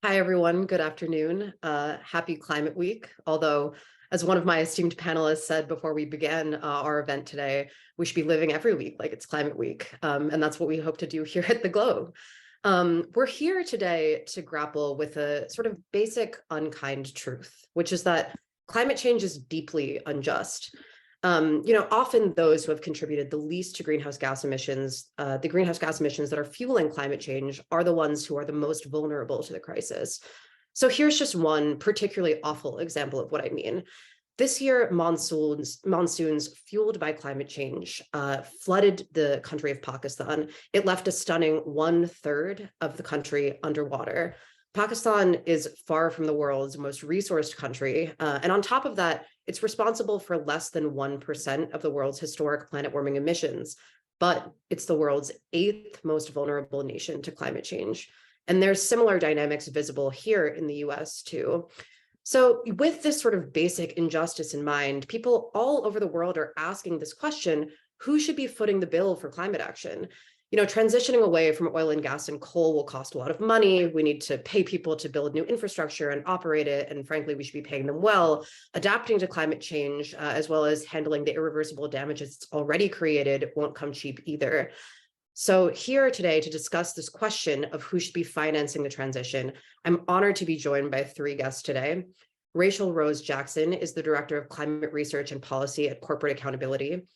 Hi, everyone. Good afternoon. Happy Climate Week. Although, as one of my esteemed panelists said before we began our event today, we should be living every week like it's Climate Week. And that's what we hope to do here at the Globe. We're here today to grapple with a sort of basic unkind truth, which is that climate change is deeply unjust. Often those who have contributed the least to greenhouse gas emissions, the greenhouse gas emissions that are fueling climate change are the ones who are the most vulnerable to the crisis. So here's just one particularly awful example of what I mean. This year, monsoons fueled by climate change flooded the country of Pakistan. It left a stunning 1/3 of the country underwater. Pakistan is far from the world's most resourced country. And on top of that, it's responsible for less than 1% of the world's historic planet warming emissions, but it's the world's 8th most vulnerable nation to climate change. And there's similar dynamics visible here in the US too. So with this sort of basic injustice in mind, people all over the world are asking this question: who should be footing the bill for climate action? Transitioning away from oil and gas and coal will cost a lot of money. We need to pay people to build new infrastructure and operate it. And frankly, we should be paying them well. Adapting to climate change, as well as handling the irreversible damages it's already created, won't come cheap either. So here today to discuss this question of who should be financing the transition, I'm honored to be joined by three guests today. Rachel Rose Jackson is the Director of Climate Research and Policy at Corporate Accountability.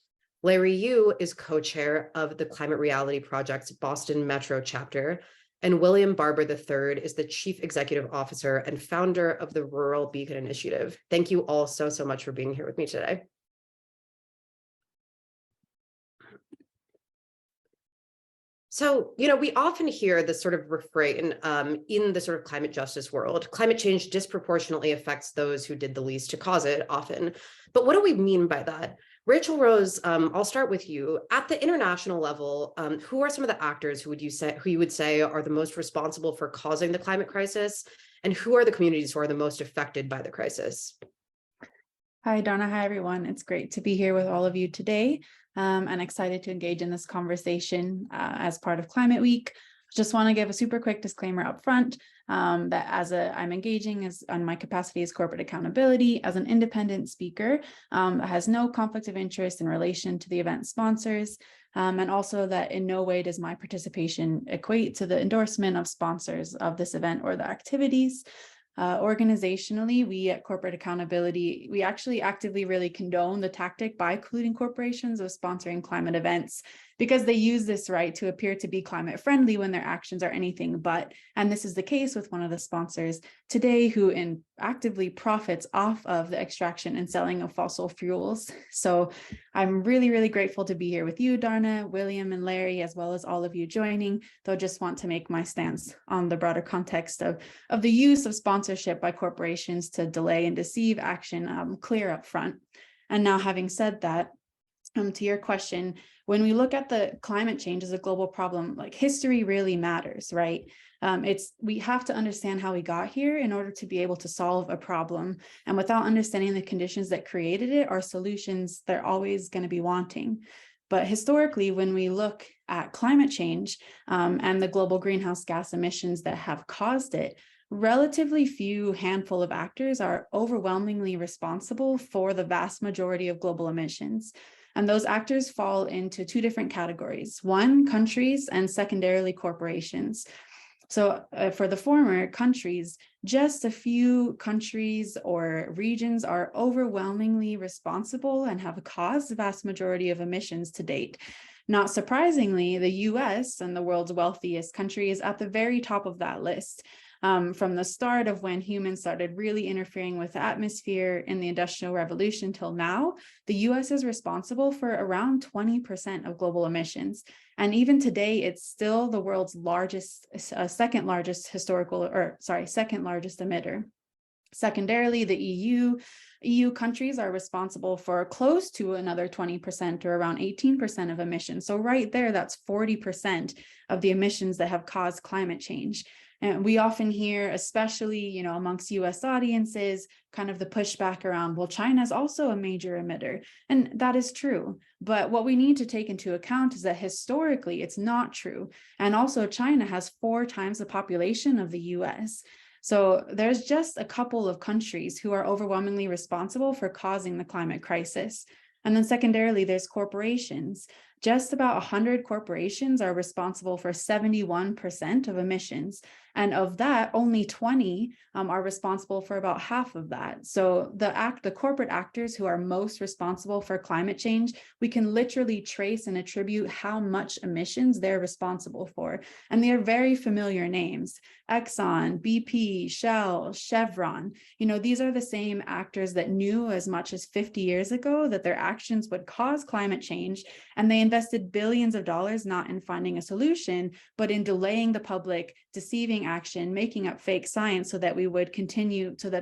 Larry Yu is co-chair of the Climate Reality Project's Boston Metro chapter, and William Barber III is the Chief Executive Officer and founder of the Rural Beacon Initiative. Thank you all so much for being here with me today. So, we often hear this sort of refrain in the sort of climate justice world: climate change disproportionately affects those who did the least to cause it often. But what do we mean by that? Rachel Rose, I'll start with you. At the international level, who are some of the actors who you would say are the most responsible for causing the climate crisis? And who are the communities who are the most affected by the crisis? Hi, Donna. Hi, everyone. It's great to be here with all of you today. And excited to engage in this conversation as part of Climate Week. Just want to give a super quick disclaimer up front that I'm engaging as on my capacity as corporate accountability as an independent speaker that has no conflict of interest in relation to the event sponsors, and also that in no way does my participation equate to the endorsement of sponsors of this event or the activities. Organizationally, we at Corporate Accountability, we actually actively really condone the tactic by colluding corporations of sponsoring climate events because they use this right to appear to be climate friendly when their actions are anything but. And this is the case with one of the sponsors today who actively profits off of the extraction and selling of fossil fuels. So I'm really, really grateful to be here with you, Darna, William, and Larry, as well as all of you joining, though just want to make my stance on the broader context of the use of sponsorship by corporations to delay and deceive action clear up front. And now, having said that, to your question, when we look at the climate change as a global problem, like history really matters, right? We have to understand how we got here in order to be able to solve a problem. And without understanding the conditions that created it, our solutions, they're always going to be wanting. But historically, when we look at climate change and the global greenhouse gas emissions that have caused it, relatively few handful of actors are overwhelmingly responsible for the vast majority of global emissions. And those actors fall into two different categories: one, countries, and secondarily, corporations. So for the former, countries, just a few countries or regions are overwhelmingly responsible and have caused the vast majority of emissions to date. Not surprisingly, the US and the world's wealthiest country is at the very top of that list. From the start of when humans started really interfering with the atmosphere in the Industrial Revolution till now, the US is responsible for around 20% of global emissions. And even today, it's still the world's second largest emitter. Secondarily, the EU countries are responsible for close to another 20% or around 18% of emissions. So right there, that's 40% of the emissions that have caused climate change. And we often hear, especially, amongst US audiences, kind of the pushback around, well, China is also a major emitter. And that is true. But what we need to take into account is that historically, it's not true. And also China has 4 times the population of the US. So there's just a couple of countries who are overwhelmingly responsible for causing the climate crisis. And then secondarily, there's corporations. Just about 100 corporations are responsible for 71% of emissions. And of that, only 20 are responsible for about half of that. So the corporate actors who are most responsible for climate change, we can literally trace and attribute how much emissions they're responsible for. And they are very familiar names: Exxon, BP, Shell, Chevron. These are the same actors that knew as much as 50 years ago that their actions would cause climate change. And they invested billions of dollars not in finding a solution, but in delaying the public, deceiving action, making up fake science so that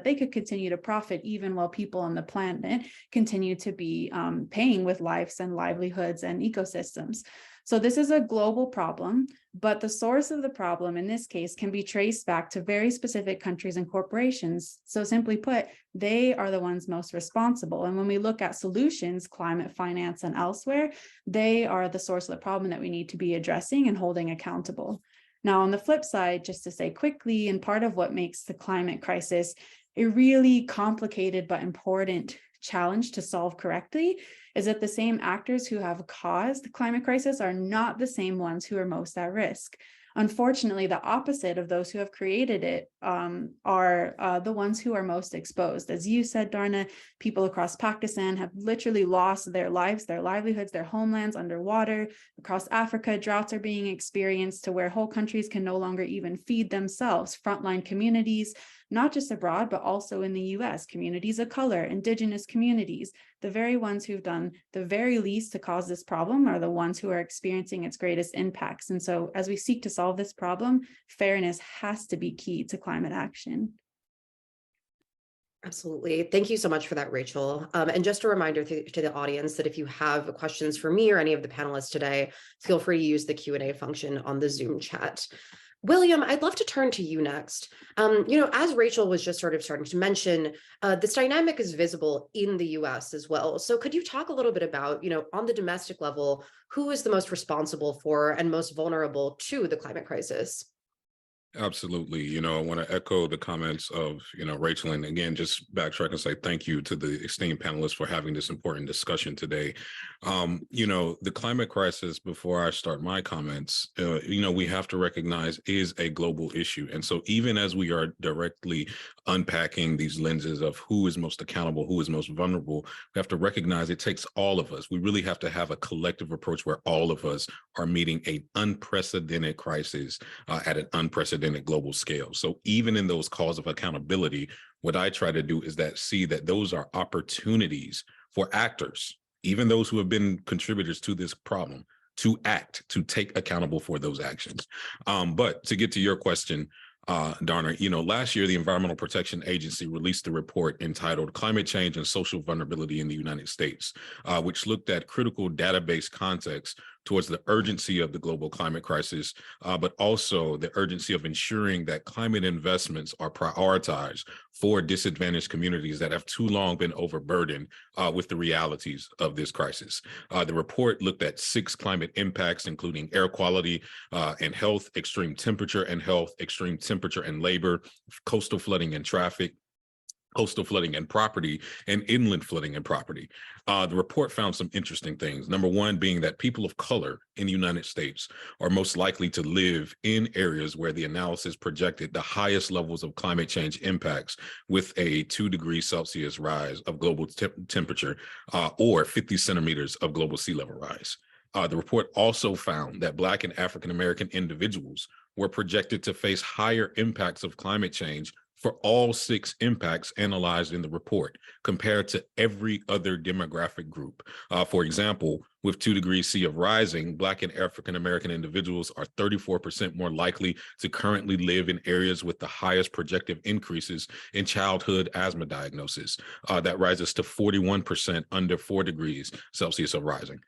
they could continue to profit even while people on the planet continue to be paying with lives and livelihoods and ecosystems. So this is a global problem, but the source of the problem in this case can be traced back to very specific countries and corporations. So simply put, they are the ones most responsible. And when we look at solutions, climate finance and elsewhere, they are the source of the problem that we need to be addressing and holding accountable. Now, on the flip side, just to say quickly, and part of what makes the climate crisis a really complicated but important challenge to solve correctly is that the same actors who have caused the climate crisis are not the same ones who are most at risk. Unfortunately, the opposite of those who have created it are the ones who are most exposed. As you said, Darna, people across Pakistan have literally lost their lives, their livelihoods, their homelands underwater. Across Africa, droughts are being experienced to where whole countries can no longer even feed themselves. Frontline communities, not just abroad, but also in the US, communities of color, indigenous communities, the very ones who've done the very least to cause this problem are the ones who are experiencing its greatest impacts. And so as we seek to solve this problem, fairness has to be key to climate action. Absolutely. Thank you so much for that, Rachel. And just a reminder to the audience that if you have questions for me or any of the panelists today, feel free to use the Q&A function on the Zoom chat. William, I'd love to turn to you next. As Rachel was just sort of starting to mention, this dynamic is visible in the US as well. So could you talk a little bit about, on the domestic level, who is the most responsible for and most vulnerable to the climate crisis? Absolutely. I want to echo the comments of, Rachel, and again, just backtrack and say thank you to the esteemed panelists for having this important discussion today. The climate crisis, before I start my comments, we have to recognize is a global issue. And so even as we are directly unpacking these lenses of who is most accountable, who is most vulnerable, we have to recognize it takes all of us. We really have to have a collective approach where all of us are meeting an unprecedented crisis at an unprecedented global scale. So even in those calls of accountability, what I try to do is see that those are opportunities for actors, even those who have been contributors to this problem, to act, to take accountable for those actions. But to get to your question, Darna, last year, the Environmental Protection Agency released a report entitled Climate Change and Social Vulnerability in the United States, which looked at critical database context towards the urgency of the global climate crisis, but also the urgency of ensuring that climate investments are prioritized for disadvantaged communities that have too long been overburdened with the realities of this crisis. The report looked at 6 climate impacts, including air quality and health, extreme temperature and health, extreme temperature and labor, coastal flooding and traffic, coastal flooding and property, and inland flooding and property. The report found some interesting things. Number one being that people of color in the United States are most likely to live in areas where the analysis projected the highest levels of climate change impacts, with a 2 degrees Celsius rise of global temperature or 50 centimeters of global sea level rise. The report also found that Black and African American individuals were projected to face higher impacts of climate change for all 6 impacts analyzed in the report, compared to every other demographic group. For example, with 2 degrees C of rising, Black and African American individuals are 34% more likely to currently live in areas with the highest projected increases in childhood asthma diagnosis. That rises to 41% under 4 degrees Celsius of rising.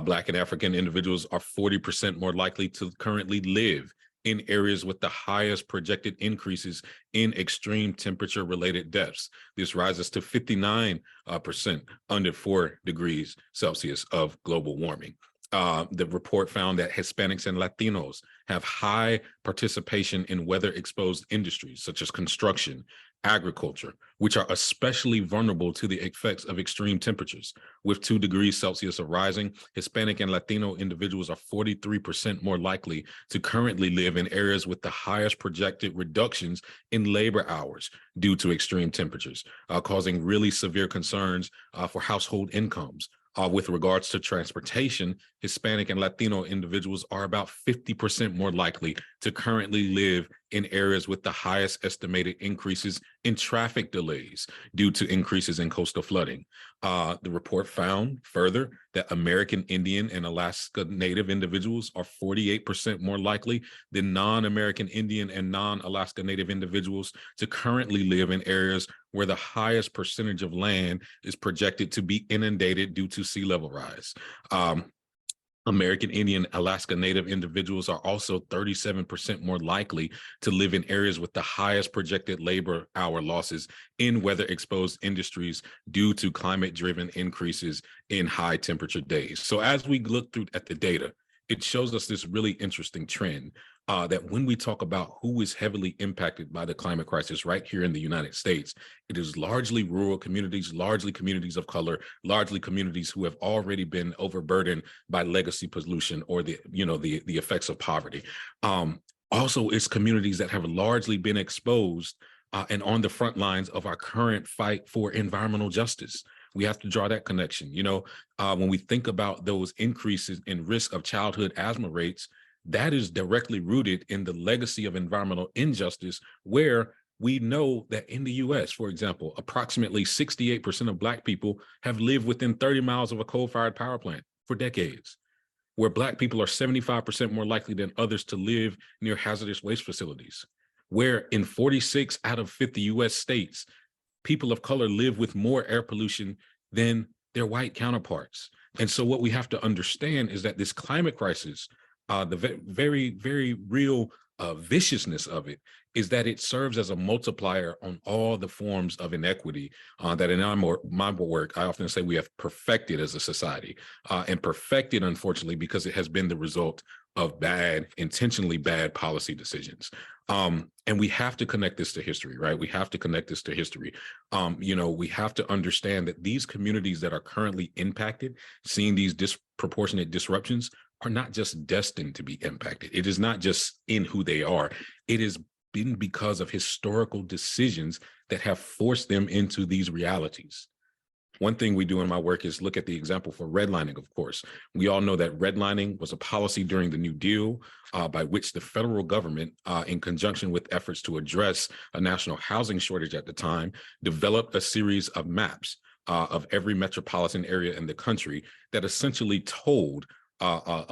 Black and African individuals are 40% more likely to currently live in areas with the highest projected increases in extreme temperature-related deaths. This rises to 59% under 4 degrees Celsius of global warming. The report found that Hispanics and Latinos have high participation in weather-exposed industries such as construction, agriculture, which are especially vulnerable to the effects of extreme temperatures. With 2 degrees Celsius of rising, Hispanic and Latino individuals are 43% more likely to currently live in areas with the highest projected reductions in labor hours due to extreme temperatures, causing really severe concerns for household incomes. With regards to transportation, Hispanic and Latino individuals are about 50% more likely to currently live in areas with the highest estimated increases in traffic delays due to increases in coastal flooding. The report found further that American Indian and Alaska Native individuals are 48% more likely than non-American Indian and non-Alaska Native individuals to currently live in areas where the highest percentage of land is projected to be inundated due to sea level rise. American Indian, Alaska Native individuals are also 37% more likely to live in areas with the highest projected labor hour losses in weather-exposed industries due to climate-driven increases in high temperature days. So as we look through at the data, it shows us this really interesting trend that when we talk about who is heavily impacted by the climate crisis right here in the United States, it is largely rural communities, largely communities of color, largely communities who have already been overburdened by legacy pollution or the effects of poverty. Also, it's communities that have largely been exposed and on the front lines of our current fight for environmental justice. We have to draw that connection. When we think about those increases in risk of childhood asthma rates, that is directly rooted in the legacy of environmental injustice, where we know that in the US, for example, approximately 68% of Black people have lived within 30 miles of a coal-fired power plant for decades, where Black people are 75% more likely than others to live near hazardous waste facilities, where in 46 out of 50 US states, people of color live with more air pollution than their white counterparts. And so what we have to understand is that this climate crisis, the very, very real viciousness of it is that it serves as a multiplier on all the forms of inequity that in my work, I often say we have perfected as a society, and perfected, unfortunately, because it has been the result of intentionally bad policy decisions. And we have to connect this to history, right? We have to connect this to history. We have to understand that these communities that are currently impacted, seeing these disproportionate disruptions, are not just destined to be impacted. It is not just in who they are. It has been because of historical decisions that have forced them into these realities. One thing we do in my work is look at the example for redlining, of course. We all know that redlining was a policy during the New Deal by which the federal government, in conjunction with efforts to address a national housing shortage at the time, developed a series of maps of every metropolitan area in the country that essentially told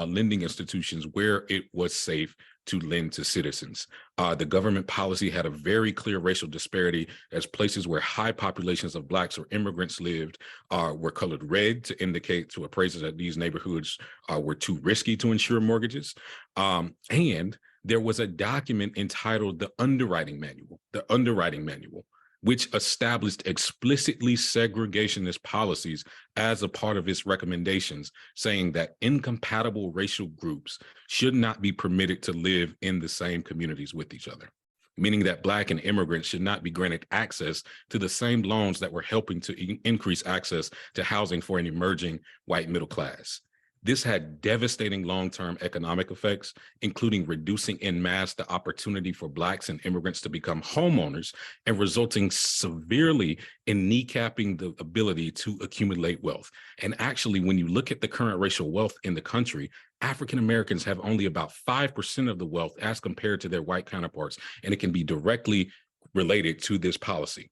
lending institutions where it was safe to lend to citizens. The government policy had a very clear racial disparity, as places where high populations of Blacks or immigrants lived were colored red to indicate to appraisers that these neighborhoods were too risky to insure mortgages. And there was a document entitled the Underwriting Manual, which established explicitly segregationist policies as a part of its recommendations, saying that incompatible racial groups should not be permitted to live in the same communities with each other, meaning that Black and immigrants should not be granted access to the same loans that were helping to increase access to housing for an emerging white middle class. This had devastating long-term economic effects, including reducing en masse the opportunity for Blacks and immigrants to become homeowners and resulting severely in kneecapping the ability to accumulate wealth. And actually, when you look at the current racial wealth in the country, African Americans have only about 5% of the wealth as compared to their white counterparts, and it can be directly related to this policy.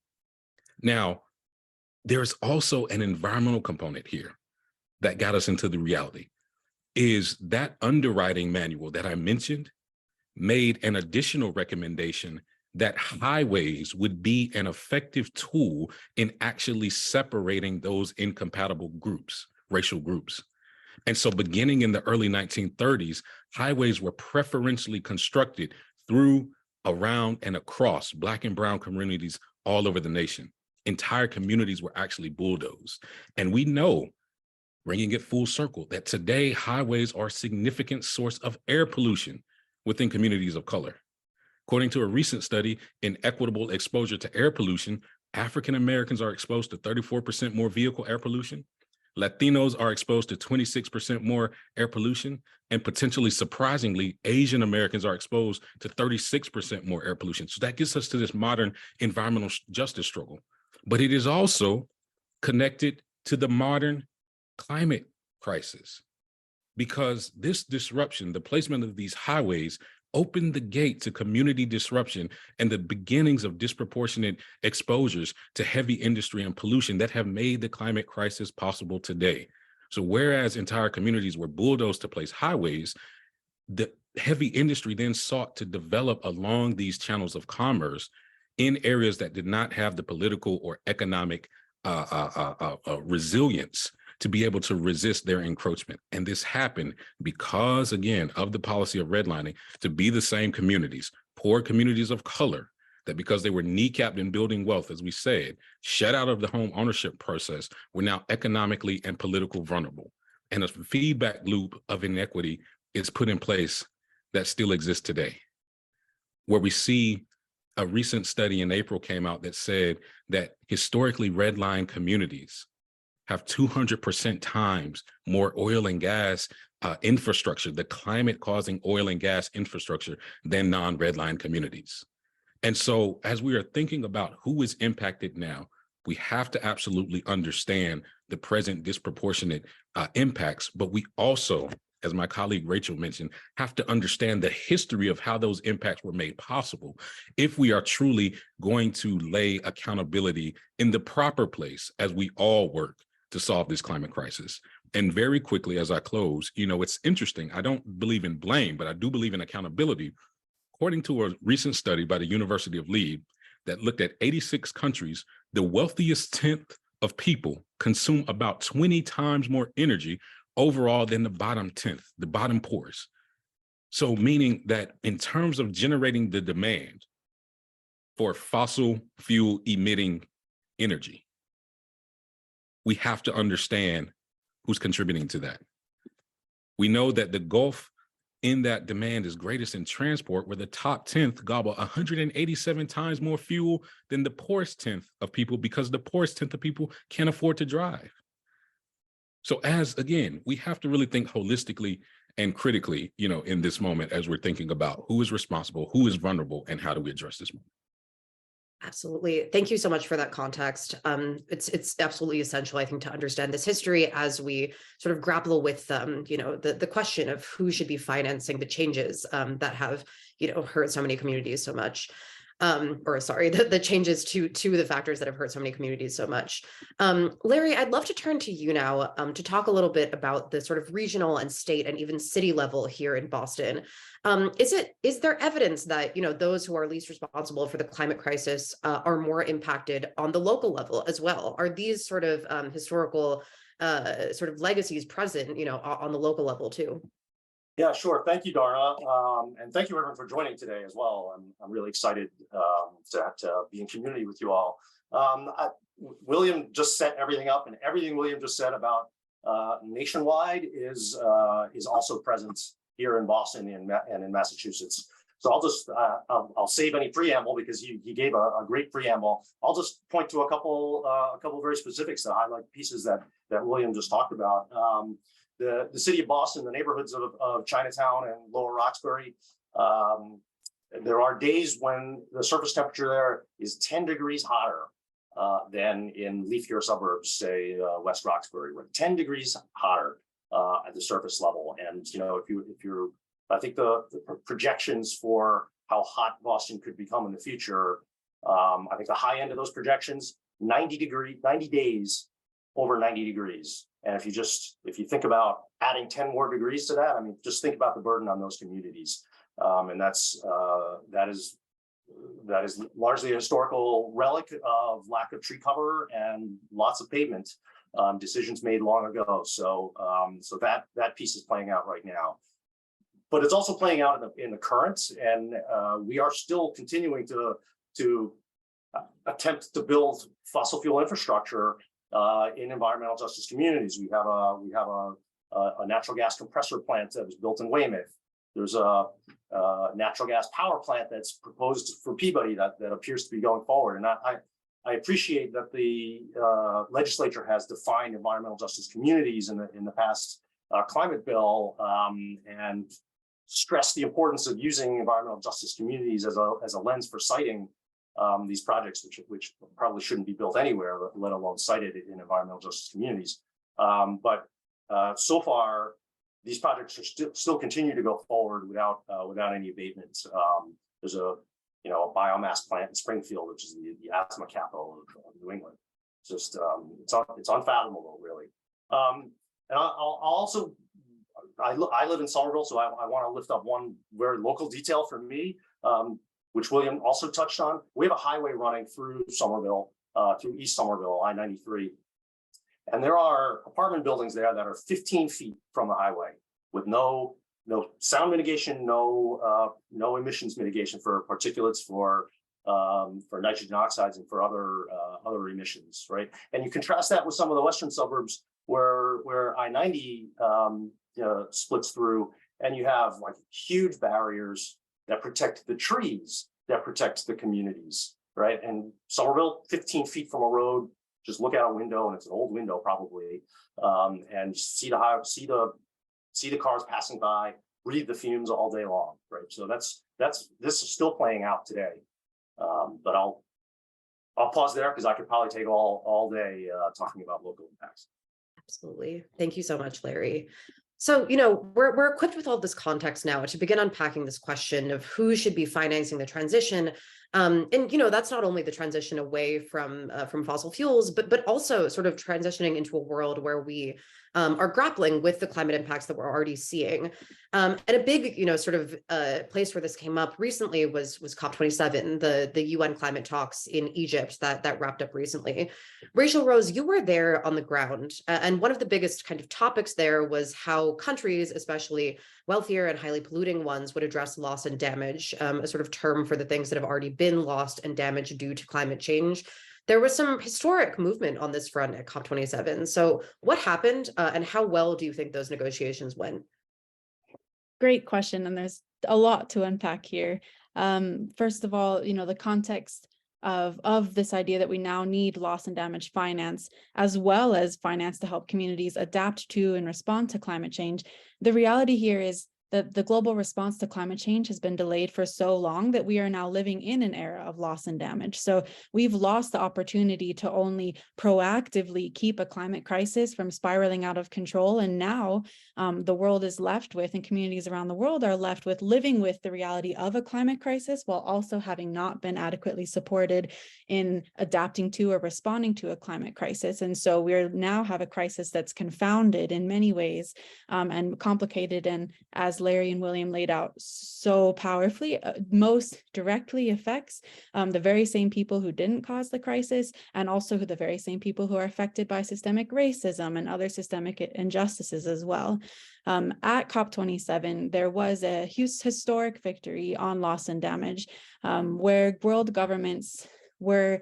Now, there's also an environmental component here that got us into the reality. Is that underwriting manual that I mentioned made an additional recommendation that highways would be an effective tool in actually separating those incompatible groups, racial groups. And so beginning in the early 1930s, highways were preferentially constructed through, around, and across Black and brown communities all over the nation. Entire communities were actually bulldozed. And we know bringing it full circle that today highways are a significant source of air pollution within communities of color. According to a recent study in equitable exposure to air pollution, African Americans are exposed to 34% more vehicle air pollution. Latinos are exposed to 26% more air pollution, and potentially surprisingly, Asian Americans are exposed to 36% more air pollution. So that gets us to this modern environmental justice struggle. But it is also connected to the modern climate crisis, because this disruption, the placement of these highways, opened the gate to community disruption and the beginnings of disproportionate exposures to heavy industry and pollution that have made the climate crisis possible today. So whereas entire communities were bulldozed to place highways, the heavy industry then sought to develop along these channels of commerce in areas that did not have the political or economic resilience to be able to resist their encroachment. And this happened because, again, of the policy of redlining to be the same communities, poor communities of color, that because they were kneecapped in building wealth, as we said, shut out of the home ownership process, were now economically and politically vulnerable. And a feedback loop of inequity is put in place that still exists today, where we see a recent study in April came out that said that historically redlined communities have 200% times more oil and gas infrastructure, the climate causing oil and gas infrastructure, than non-redline communities. And so as we are thinking about who is impacted now, we have to absolutely understand the present disproportionate impacts, but we also, as my colleague Rachel mentioned, have to understand the history of how those impacts were made possible if we are truly going to lay accountability in the proper place as we all work to solve this climate crisis. And very quickly, as I close, it's interesting. I don't believe in blame, but I do believe in accountability. According to a recent study by the University of Leeds that looked at 86 countries, the wealthiest 10th of people consume about 20 times more energy overall than the bottom 10th, the bottom poorest. So meaning that in terms of generating the demand for fossil fuel emitting energy, we have to understand who's contributing to that. We know that the gulf in that demand is greatest in transport, where the top 10th gobble 187 times more fuel than the poorest 10th of people, because the poorest 10th of people can't afford to drive. So again, we have to really think holistically and critically, in this moment, as we're thinking about who is responsible, who is vulnerable, and how do we address this moment. Absolutely. Thank you so much for that context. It's absolutely essential, I think, to understand this history as we sort of grapple with, the question of who should be financing the changes that have, hurt so many communities so much. The changes to the factors that have hurt so many communities so much. Larry, I'd love to turn to you now to talk a little bit about the sort of regional and state and even city level here in Boston. Is there evidence that, those who are least responsible for the climate crisis are more impacted on the local level as well? Are these sort of historical sort of legacies present, on the local level too? Yeah, sure. Thank you, Darna. And thank you everyone for joining today as well. I'm really excited to be in community with you all. William just set everything up, and everything William just said about nationwide is also present here in Boston and in Massachusetts. So I'll save any preamble because he gave a great preamble. I'll just point to a couple very specifics that highlight pieces that William just talked about. The city of Boston, the neighborhoods of Chinatown and Lower Roxbury, there are days when the surface temperature there is 10 degrees hotter than in leafier suburbs, say West Roxbury, where 10 degrees hotter at the surface level. And I think the projections for how hot Boston could become in the future, I think the high end of those projections, 90 days over 90 degrees. And if you think about adding 10 more degrees to that, just think about the burden on those communities. And that is largely a historical relic of lack of tree cover and lots of pavement decisions made long ago. So that piece is playing out right now. But it's also playing out in the current, and we are still continuing to attempt to build fossil fuel infrastructure in environmental justice communities. We have a natural gas compressor plant that was built in Weymouth. There's a natural gas power plant that's proposed for Peabody that appears to be going forward. And I appreciate that the legislature has defined environmental justice communities in the past climate bill and stressed the importance of using environmental justice communities as a lens for citing these projects, which probably shouldn't be built anywhere, let alone cited in environmental justice communities. But so far, these projects are still continue to go forward without any abatements. There's a biomass plant in Springfield, which is the asthma capital of New England. Just it's unfathomable, really. And I'll also I live in Somerville, so I want to lift up one very local detail for me, which William also touched on. We have a highway running through Somerville, through East Somerville, I-93. And there are apartment buildings there that are 15 feet from the highway with no sound mitigation, no emissions mitigation for particulates, for nitrogen oxides, and for other emissions, right? And you contrast that with some of the western suburbs where I-90 splits through, and you have like huge barriers that protect the trees, that protect the communities, right? And Somerville, 15 feet from a road. Just look out a window, and it's an old window probably, and see the cars passing by, breathe the fumes all day long, right? So this is still playing out today. But I'll pause there because I could probably take all day talking about local impacts. Absolutely. Thank you so much, Larry. So, we're equipped with all this context now to begin unpacking this question of who should be financing the transition. And that's not only the transition away from fossil fuels, but also sort of transitioning into a world where we are grappling with the climate impacts that we're already seeing. And a big, place where this came up recently was COP27, the UN climate talks in Egypt that wrapped up recently. Rachel Rose, you were there on the ground, and one of the biggest kind of topics there was how countries, especially wealthier and highly polluting ones, would address loss and damage, a sort of term for the things that have already been lost and damaged due to climate change. There was some historic movement on this front at COP27. So what happened, and how well do you think those negotiations went? Great question. And there's a lot to unpack here. First of all, the context of this idea that we now need loss and damage finance, as well as finance to help communities adapt to and respond to climate change. The reality here is that the global response to climate change has been delayed for so long that we are now living in an era of loss and damage. So we've lost the opportunity to only proactively keep a climate crisis from spiraling out of control. And now the world is left with, and communities around the world are left with, living with the reality of a climate crisis while also having not been adequately supported in adapting to or responding to a climate crisis. And so we now have a crisis that's confounded in many ways and complicated, and as Larry and William laid out so powerfully, most directly affects the very same people who didn't cause the crisis, and also the very same people who are affected by systemic racism and other systemic injustices as well. At COP27, there was a historic victory on loss and damage, where world governments were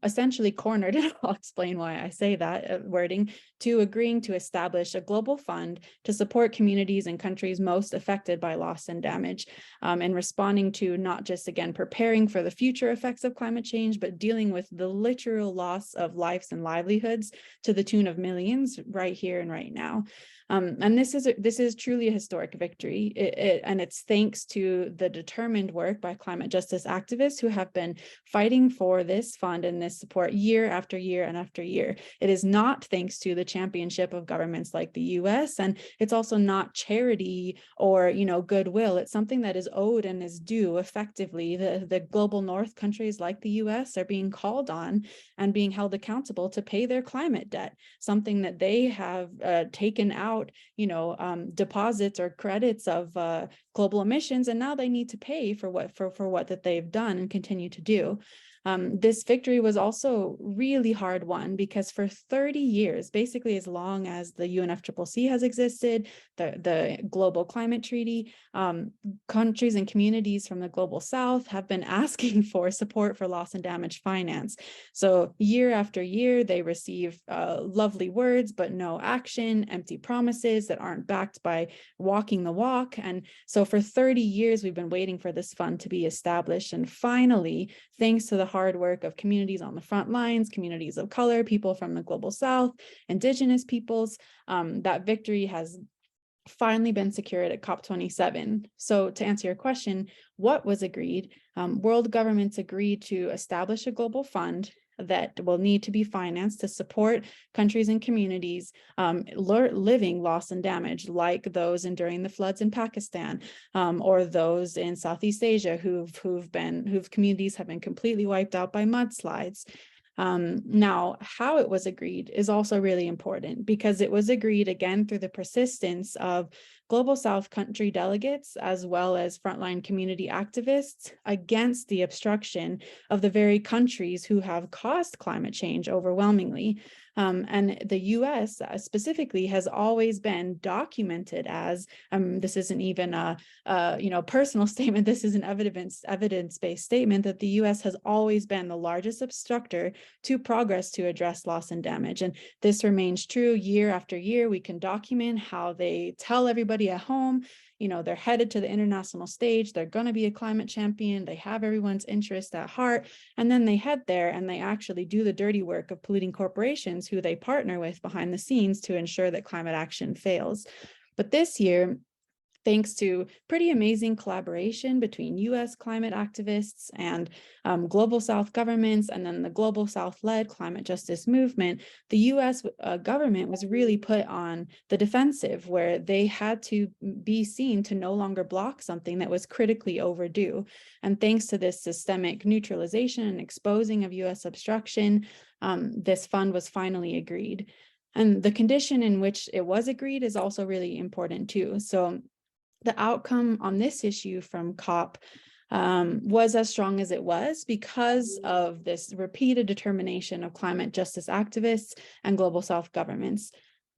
essentially cornered, and I'll explain why I say that wording, to agreeing to establish a global fund to support communities and countries most affected by loss and damage, and responding to not just, again, preparing for the future effects of climate change, but dealing with the literal loss of lives and livelihoods to the tune of millions right here and right now. And this is truly a historic victory, and it's thanks to the determined work by climate justice activists who have been fighting for this fund and this support year after year and after year. It is not thanks to the championship of governments like the US, and it's also not charity or goodwill. It's something that is owed and is due effectively. The global north countries like the US are being called on and being held accountable to pay their climate debt, something that they have taken out deposits or credits of global emissions, and now they need to pay for what that they've done and continue to do. This victory was also really hard won because for 30 years, basically as long as the UNFCCC has existed, the Global Climate Treaty, countries and communities from the Global South have been asking for support for loss and damage finance. So year after year, they receive lovely words, but no action, empty promises that aren't backed by walking the walk. And so for 30 years, we've been waiting for this fund to be established. And finally, thanks to the hard work of communities on the front lines, communities of color, people from the Global South, Indigenous peoples, that victory has finally been secured at COP27. So to answer your question, what was agreed? World governments agreed to establish a global fund that will need to be financed to support countries and communities living loss and damage, like those enduring the floods in Pakistan, or those in Southeast Asia whose communities have been completely wiped out by mudslides. Now, how it was agreed is also really important because it was agreed again through the persistence of Global South country delegates as well as frontline community activists against the obstruction of the very countries who have caused climate change overwhelmingly. And the US specifically has always been documented as, this isn't even a personal statement, this is an evidence-based statement, that the US has always been the largest obstructor to progress to address loss and damage. And this remains true year after year. We can document how they tell everybody at home, they're headed to the international stage, they're going to be a climate champion, they have everyone's interest at heart, and then they head there and they actually do the dirty work of polluting corporations who they partner with behind the scenes to ensure that climate action fails. But this year, thanks to pretty amazing collaboration between US climate activists and Global South governments, and then the Global South-led climate justice movement, the US government was really put on the defensive, where they had to be seen to no longer block something that was critically overdue. And thanks to this systemic neutralization and exposing of US obstruction, this fund was finally agreed. And the condition in which it was agreed is also really important too. So the outcome on this issue from COP was as strong as it was because of this repeated determination of climate justice activists and Global South governments.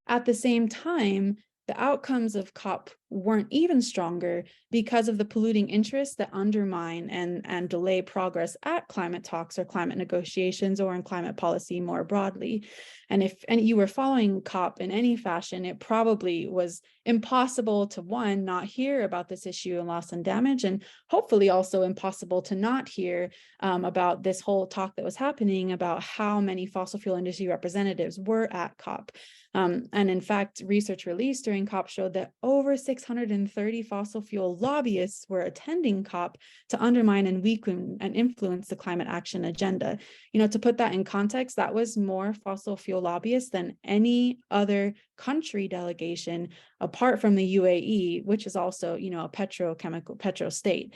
At the same time, the outcomes of COP weren't even stronger because of the polluting interests that undermine and delay progress at climate talks or climate negotiations or in climate policy more broadly. And if you were following COP in any fashion, it probably was impossible to, one, not hear about this issue and loss and damage, and hopefully also impossible to not hear about this whole talk that was happening about how many fossil fuel industry representatives were at COP. And in fact, research released during COP showed that over 630 fossil fuel lobbyists were attending COP to undermine and weaken and influence the climate action agenda. To put that in context, that was more fossil fuel lobbyists than any other country delegation apart from the UAE, which is also, a petro state.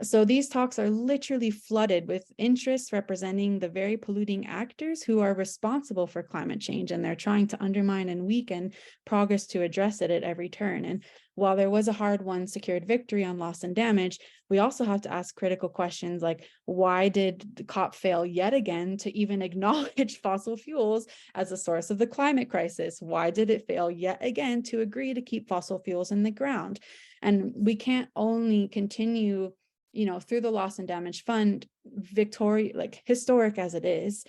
So these talks are literally flooded with interests representing the very polluting actors who are responsible for climate change, and they're trying to undermine and weaken progress to address it at every turn. And while there was a hard-won secured victory on loss and damage, we also have to ask critical questions like, why did the COP fail yet again to even acknowledge fossil fuels as a source of the climate crisis? Why did it fail yet again to agree to keep fossil fuels in the ground? And we can't only continue, through the Loss and Damage Fund, historic as it is,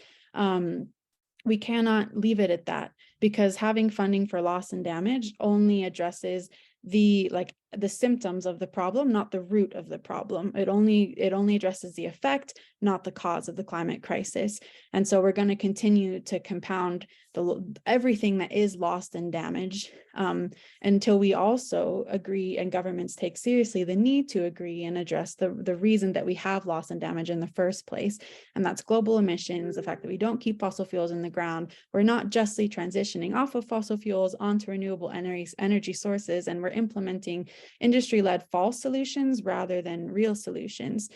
we cannot leave it at that, because having funding for loss and damage only addresses the symptoms of the problem, not the root of the problem. It only addresses the effect, not the cause of the climate crisis. And so we're going to continue to compound everything that is lost and damaged until we also agree, and governments take seriously the need to agree and address the reason that we have loss and damage in the first place. And that's global emissions, the fact that we don't keep fossil fuels in the ground. We're not justly transitioning off of fossil fuels onto renewable energy sources, and we're implementing industry-led false solutions rather than real solutions.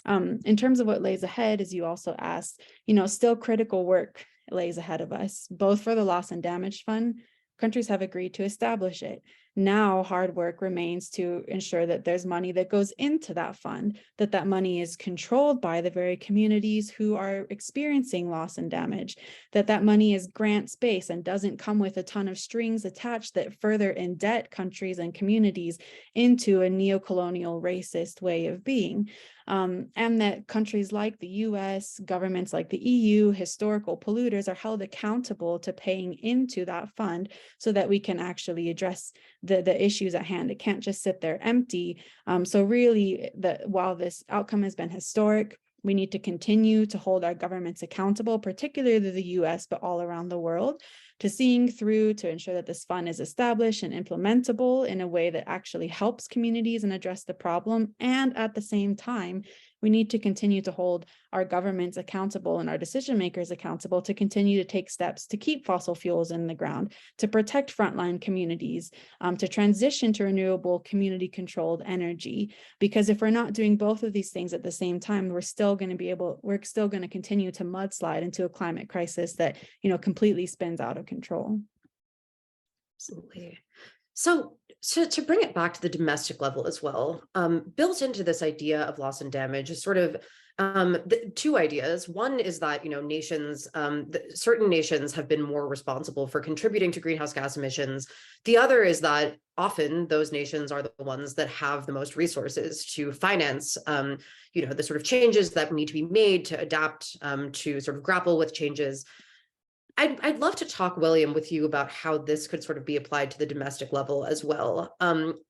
In terms of what lays ahead, as you also asked, still critical work lays ahead of us, both for the Loss and Damage Fund. Countries have agreed to establish it. Now, hard work remains to ensure that there's money that goes into that fund, that money is controlled by the very communities who are experiencing loss and damage, that money is grants-based and doesn't come with a ton of strings attached that further indebt countries and communities into a neocolonial racist way of being. And that countries like the US, governments like the EU, historical polluters are held accountable to paying into that fund so that we can actually address the issues at hand. It can't just sit there empty. So really, while this outcome has been historic, we need to continue to hold our governments accountable, particularly the US, but all around the world, to seeing through to ensure that this fund is established and implementable in a way that actually helps communities and address the problem. And at the same time, we need to continue to hold our governments accountable and our decision makers accountable to continue to take steps to keep fossil fuels in the ground, to protect frontline communities, to transition to renewable community controlled energy. Because if we're not doing both of these things at the same time, we're still going to continue to mudslide into a climate crisis that, completely spins out of control. Absolutely. So to bring it back to the domestic level as well, built into this idea of loss and damage is sort of two ideas. One is that, certain nations have been more responsible for contributing to greenhouse gas emissions. The other is that often those nations are the ones that have the most resources to finance, the sort of changes that need to be made to adapt, to sort of grapple with changes. I'd love to talk, William, with you about how this could sort of be applied to the domestic level as well.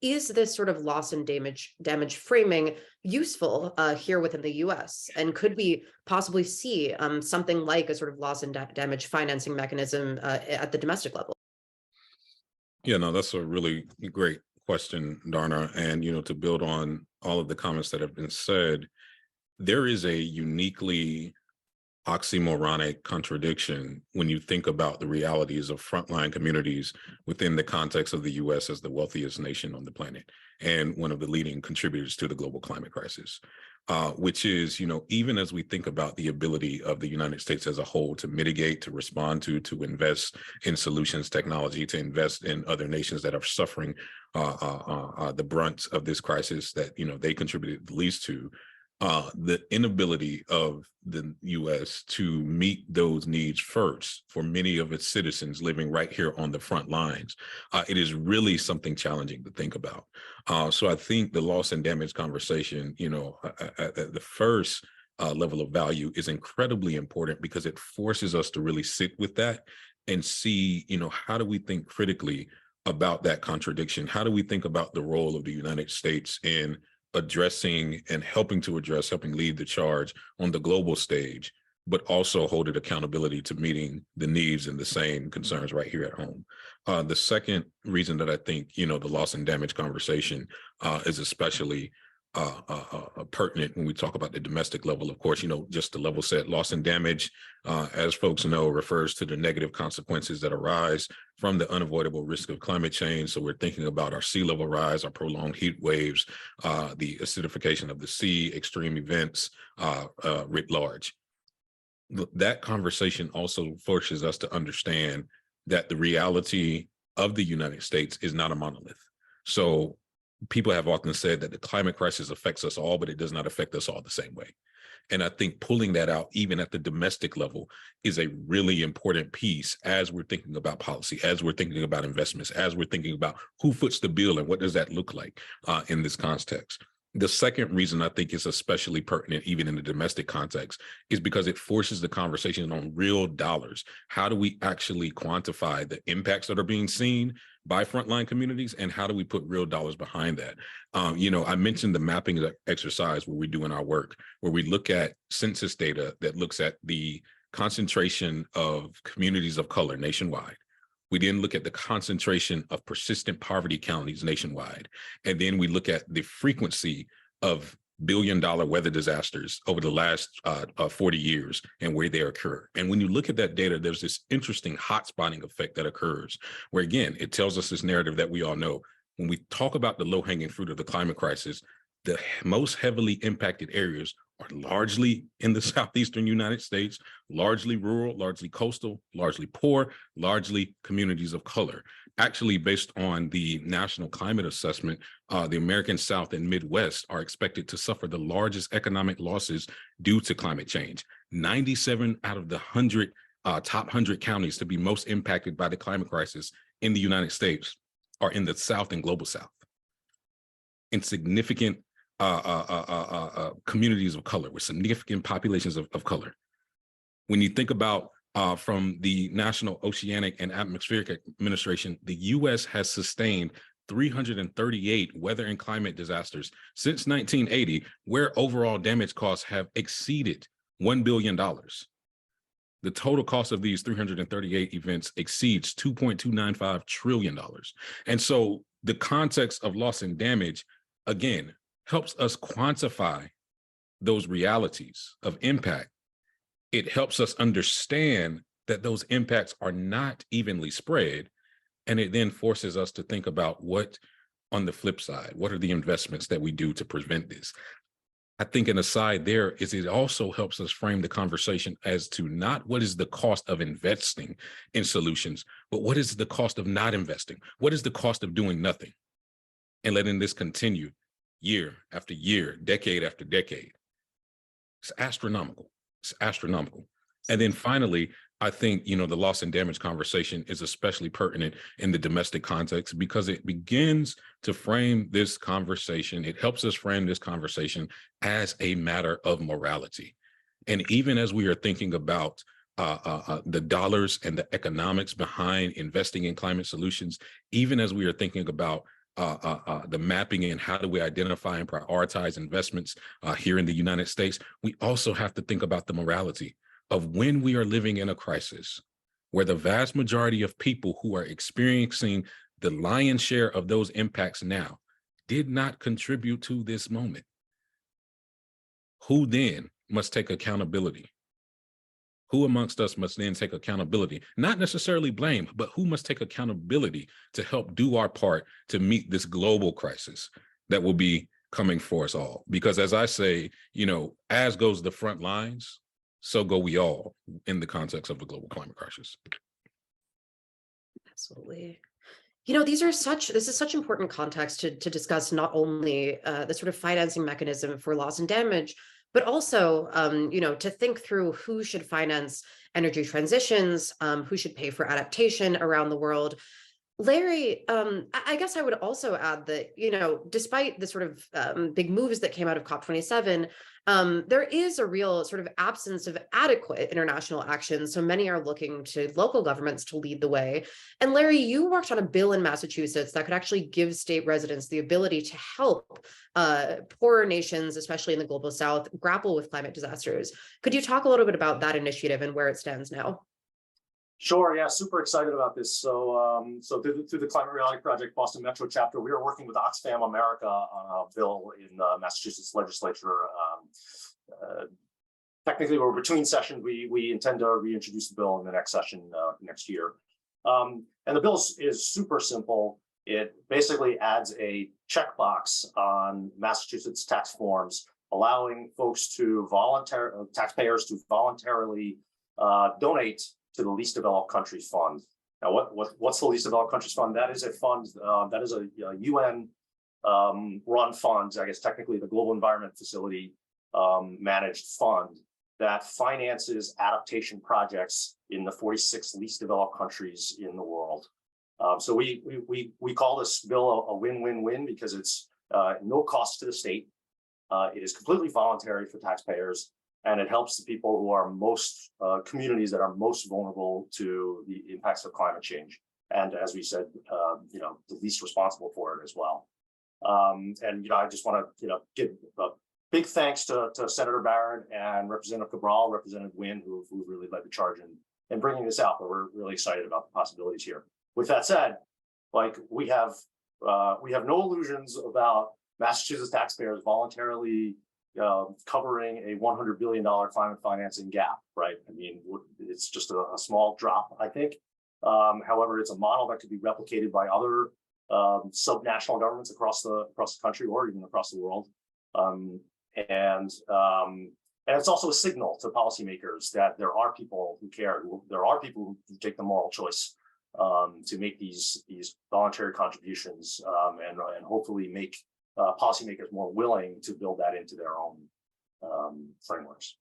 Is this sort of loss and damage framing useful here within the US? And could we possibly see something like a sort of loss and damage financing mechanism at the domestic level? Yeah, no, that's a really great question, Darna. And, to build on all of the comments that have been said, there is a uniquely oxymoronic contradiction when you think about the realities of frontline communities within the context of the US as the wealthiest nation on the planet and one of the leading contributors to the global climate crisis, which is, even as we think about the ability of the United States as a whole to mitigate, to respond to invest in solutions technology, to invest in other nations that are suffering the brunt of this crisis that, they contributed the least to, the inability of the U.S. to meet those needs first for many of its citizens living right here on the front lines, it is really something challenging to think about. So I think the loss and damage conversation, at the first level of value is incredibly important because it forces us to really sit with that and see, how do we think critically about that contradiction? How do we think about the role of the United States in addressing and helping lead the charge on the global stage, but also hold it accountability to meeting the needs and the same concerns right here at home. The second reason that I think, the loss and damage conversation is especially pertinent when we talk about the domestic level. Of course, just to level set, loss and damage, as folks know, refers to the negative consequences that arise from the unavoidable risk of climate change. So we're thinking about our sea level rise, our prolonged heat waves, the acidification of the sea, extreme events writ large. That conversation also forces us to understand that the reality of the United States is not a monolith. So people have often said that the climate crisis affects us all, but it does not affect us all the same way. And I think pulling that out, even at the domestic level, is a really important piece as we're thinking about policy, as we're thinking about investments, as we're thinking about who foots the bill and what does that look like in this context. The second reason I think is especially pertinent, even in the domestic context, is because it forces the conversation on real dollars. How do we actually quantify the impacts that are being seen by frontline communities, and how do we put real dollars behind that? I mentioned the mapping exercise where we do in our work, where we look at census data that looks at the concentration of communities of color nationwide. We then look at the concentration of persistent poverty counties nationwide. And then we look at the frequency of billion-dollar weather disasters over the last 40 years and where they occur. And when you look at that data, there's this interesting hotspotting effect that occurs, where again, it tells us this narrative that we all know. When we talk about the low-hanging fruit of the climate crisis, the most heavily impacted areas are largely in the southeastern United States, largely rural, largely coastal, largely poor, largely communities of color. Actually, based on the National Climate Assessment, the American South and Midwest are expected to suffer the largest economic losses due to climate change. 97 out of the 100 top 100 counties to be most impacted by the climate crisis in the United States are in the South and Global South, in significant communities of color, with significant populations of color. When you think about from the National Oceanic and Atmospheric Administration, the U.S. has sustained 338 weather and climate disasters since 1980, where overall damage costs have exceeded $1 billion. The total cost of these 338 events exceeds $2.295 trillion. And so the context of loss and damage, again, helps us quantify those realities of impact. It helps us understand that those impacts are not evenly spread. And it then forces us to think about what, on the flip side, what are the investments that we do to prevent this? I think an aside there is it also helps us frame the conversation as to not what is the cost of investing in solutions, but what is the cost of not investing? What is the cost of doing nothing and letting this continue year after year, decade after decade? It's astronomical. It's astronomical. And then finally, I think, the loss and damage conversation is especially pertinent in the domestic context because it begins to frame this conversation. It helps us frame this conversation as a matter of morality. And even as we are thinking about the dollars and the economics behind investing in climate solutions, even as we are thinking about the mapping and how do we identify and prioritize investments here in the United States, we also have to think about the morality of when we are living in a crisis where the vast majority of people who are experiencing the lion's share of those impacts now did not contribute to this moment. Who then must take accountability? Who amongst us must then take accountability? Not necessarily blame, but who must take accountability to help do our part to meet this global crisis that will be coming for us all? Because as I say, as goes the front lines, so go we all in the context of the global climate crisis. Absolutely. This is such important context to discuss not only the sort of financing mechanism for loss and damage, but also, to think through who should finance energy transitions, who should pay for adaptation around the world. Larry, I guess I would also add that, despite the sort of big moves that came out of COP27, there is a real sort of absence of adequate international action. So many are looking to local governments to lead the way. And Larry, you worked on a bill in Massachusetts that could actually give state residents the ability to help poorer nations, especially in the global South, grapple with climate disasters. Could you talk a little bit about that initiative and where it stands now? Sure. Yeah, super excited about this. So, through the Climate Reality Project Boston Metro chapter, we are working with Oxfam America on a bill in the Massachusetts legislature. Technically, we're between sessions. We intend to reintroduce the bill in the next session next year. And the bill is super simple. It basically adds a checkbox on Massachusetts tax forms, allowing folks to taxpayers to voluntarily donate to the Least Developed Countries Fund. Now, what's the Least Developed Countries Fund? That is a fund that is a UN run fund. I guess technically the Global Environment Facility managed fund that finances adaptation projects in the 46 least developed countries in the world. So we call this bill a win-win-win because it's no cost to the state. It is completely voluntary for taxpayers. And it helps the people who are most communities that are most vulnerable to the impacts of climate change. And as we said, the least responsible for it as well. And I just want to give a big thanks to Senator Barron and Representative Cabral, Representative Nguyen, who really led the charge in bringing this out. But we're really excited about the possibilities here. With that said, we have no illusions about Massachusetts taxpayers voluntarily covering a $100 billion climate financing gap, right? I mean, it's just a small drop, I think. However, it's a model that could be replicated by other subnational governments across the country or even across the world. And it's also a signal to policymakers that there are people who care, there are people who take the moral choice to make these voluntary contributions, and hopefully make policymakers more willing to build that into their own frameworks.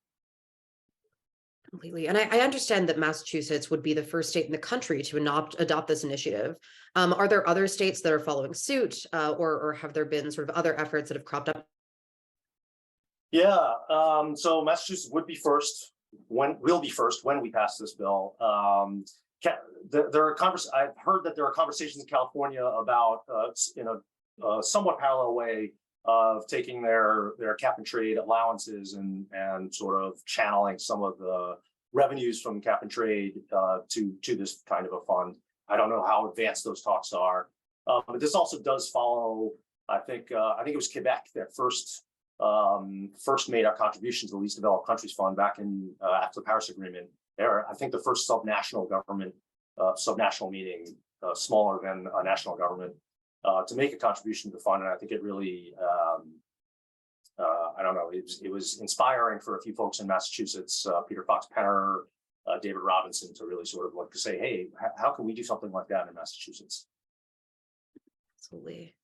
Completely. And I understand that Massachusetts would be the first state in the country to adopt this initiative. Are there other states that are following suit, or have there been sort of other efforts that have cropped up? Yeah, so Massachusetts would be first, will be first when we pass this bill. There are I've heard that there are conversations in California about, in a somewhat parallel way, of taking their cap and trade allowances and sort of channeling some of the revenues from cap and trade to this kind of a fund. I don't know how advanced those talks are, but this also does follow. I think it was Quebec that first made our contribution to the Least Developed Countries Fund back in after the Paris Agreement. There, I think the first subnational meeting, smaller than a national government, to make a contribution to the fund. And I think it really, I don't know, it was inspiring for a few folks in Massachusetts, Peter Fox Penner, David Robinson, to really sort of like to say, hey, how can we do something like that in Massachusetts? Absolutely.